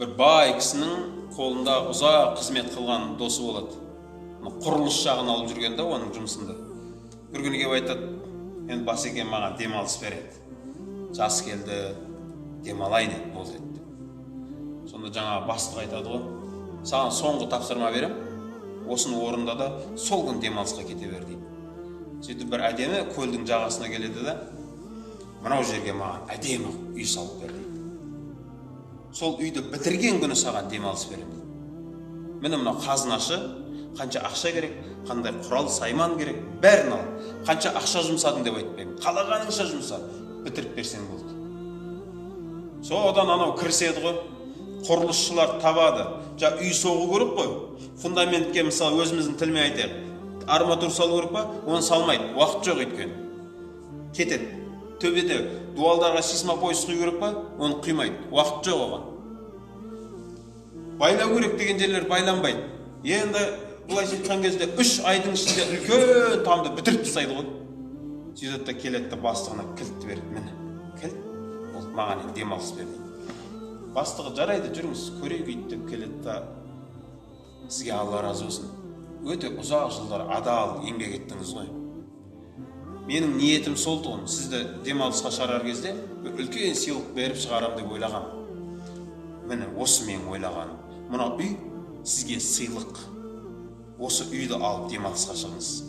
бір бай кісінің қолында ұзақ қызмет қылған досы болады. Құрылыс жағын алып жүрген да оның жұмысында. Bir күні келіп айтады, енді Басеке маған демалыс береді. Жас келді, демалайын еді, бол еді. Сонда жаңа бастық айтады ғой, саған соңғы тапсырма берем, осыны орында да сол күн демалысқа кете бер дейді. Сөйтіп бір әдемі көлдің жағасына келеді да, мынау жерге маған әдемі үй салып бер дейді. Сол үйді бітірген күні саған демалыс берем дейді. Міне мынау қазынашы, қанша ақша керек, қандай құрал сайман керек, бәрін ал. Қанша ақша жұмсадың деп айтпаймын. Қалағаныңша жұмса, бітіріп берсең болды. Содан анау кіріседі ғой, құрылысшылар табады. Үй соғу керек қой. Фундаментке мысалы өзіміздің тілмен айтайық. Арматура салу керек па? Оны салмайды. Уақыт жоқ өйткені. Кетеді. Төбеде дуалдарға сейсмопояс құю керек па? Оны құймайды. Уақыт жоқ оған. Байлау керек деген жерлер байланбайды. Енді былайша айтқан кезде 3 айдың ішінде үлкен тамды бітіріп тастайды ғой. Сөйтеді де келеді де бастығына кілтті береді. Міне, кілт. Ол маған енді демалыс берді. Бастығы жарайды, жүріңіз, көрейік үйді деп келеді де, сізге Алла разы болсын. Өте ұзақ жылдар адал еңбек еттіңіз ғой. Менің ниетім сол тұғын, сізді демалысқа шығарар кезде үлкен сыйлық беріп шығарам деп ойлағам. Міне, осы менің ойлағаным. Мына үй сізге сыйлық. Осы үйді алып демалысқа шығыңыз.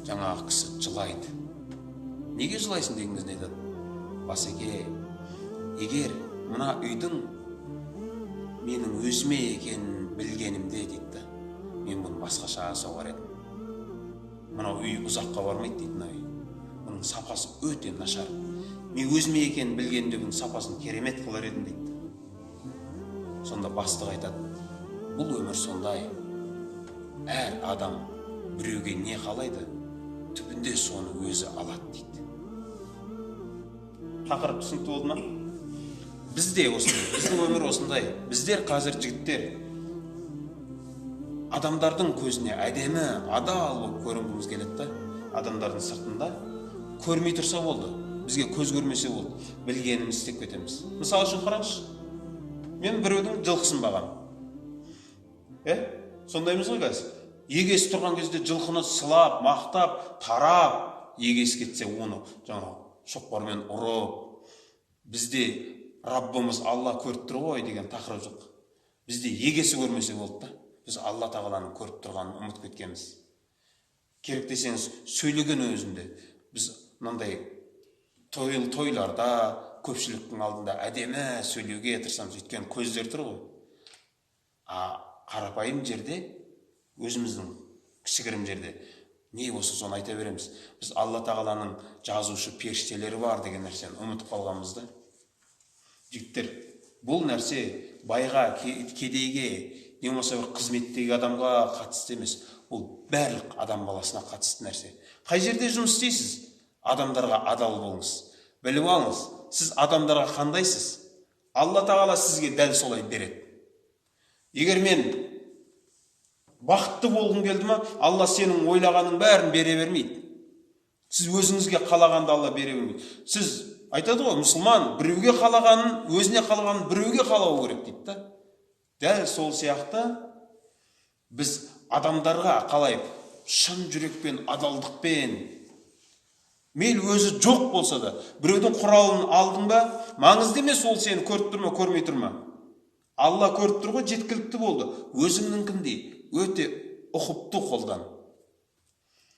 Жаңағы кісі жылайды. Неге жылайсың дегеніңізді айтады. Басеке, егер мына үйдің менің өзіме екенін білгенімде дейді, мен бұны басқаша соғар едім. Мынау үй ұзаққа бармайды дейді мына үй. Бұның сапасы өте нашар. Мен өзіме екенін білгенімде бұның сапасын керемет қылар едім дейді. Сонда бастық айтады, бұл өмір сондай. Әр адам біреуге не қалайды, түбінде соны өзі алады дейді. Тақырып түсінікті болды ма? Бізде осындай, біздің өмір осындай. Біздер қазір жігіттер адамдардың көзіне әдемі, адал болып көрінгіміз келеді да. Адамдардың сыртында көрмей тұрса болды. Бізге көз көрмесе болды. Білгеніміз істеп кетеміз. Мысалы үшін қараңызшы. Мен біреудің жылқысын бағам. Сондаймыз ғой қазір. Егесі тұрған кезде жылқыны сылап, мақтап, тарап, егесі кетсе оны жаңағы шоқпармен ұрып, бізде Раббымыз Алла көріп тұр ғой деген тақырып жоқ. Бізде егесі көрмесе болды да. Біз Алла тағаланың көріп тұрғанын ұмытып кеткенбіз. Керек десеңіз, сөйлеген өзінде біз мынандай тойларда, көпшіліктің алдында әдемі сөйлеуге тырысамыз, өйткені көздер тұр ғой. Қарапайым жерде, өзіміздің кішігірім жерде не болса соны айта береміз. Біз Алла тағаланың жазушы періштелері бар деген нәрсені ұмытып қалғанбыз да. Жігіттер, бұл нәрсе байға, кедейге, не болмаса бір қызметтегі адамға қатысты емес. Бұл барлық адам баласына қатысты нәрсе. Қай жерде жұмыс істейсіз? Адамдарға адал болыңыз. Біліп алыңыз, сіз адамдарға қандайсыз? Алла тағала сізге дәл солай береді. Егер мен бақытты болғың келді ма, Алла сенің ойлағаның бәрін бере бермейді. Сіз өзіңізге қалағанды Алла бере бермейді. Сіз айтады ғой, мұсылман біреуге қалағанын, өзіне қалағанын біреуге қалау керек дейді да. Дәл сол сияқты біз адамдарға қалай шын жүрекпен, адалдықпен, мейл өзі жоқ болса да, біреудің құралын алдың ба, маңызды емес ол сені көріп тұр ма, көрмей тұр ма. Алла көріп тұр ғой, жеткілікті болды. Өзіңніңкіндей өте ұқыпты қолдан.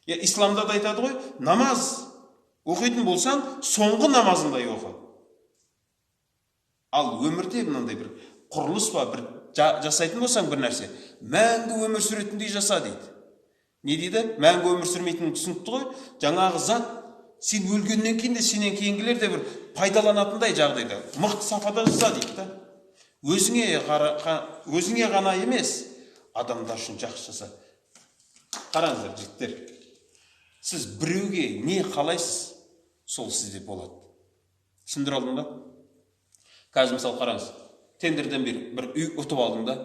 Исламда да айтады ғой, намаз оқитын болсаң, соңғы намазындай оқы. Ал өмірде мынандай бір құрылыс ба, бір жасайтын болсаң бір нәрсе, мәңгі өмір сүретіндей жаса дейді. Не дейді? Мәңгі өмір сүрмейтінін түсінікті ғой. Жаңағы зат сен өлгеннен кейін де сенен кейінгілер де бір пайдаланатындай жағдайда мықты сапада жаса дейді да. Өзіңе ғана емес, адамдар үшін жақсы жаса. Қараңыздар, жігіттер. Сіз біреуге не қалайсыз, сол сізде болады. Түсіндіре алдың ба? Қазір мысалы қараңыз, тендерден бір үй ұтып алдың да,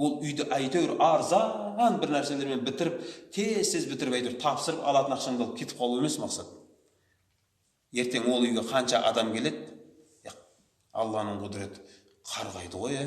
ол үйді әйтеуір арзан бір нәрселермен бітіріп, тез бітіріп әйтеуір тапсырып алатын ақшаңды алып кетіп қалу емес мақсат. Ертең ол үйге қанша адам келеді, алланың құдіреті қарғайды ғой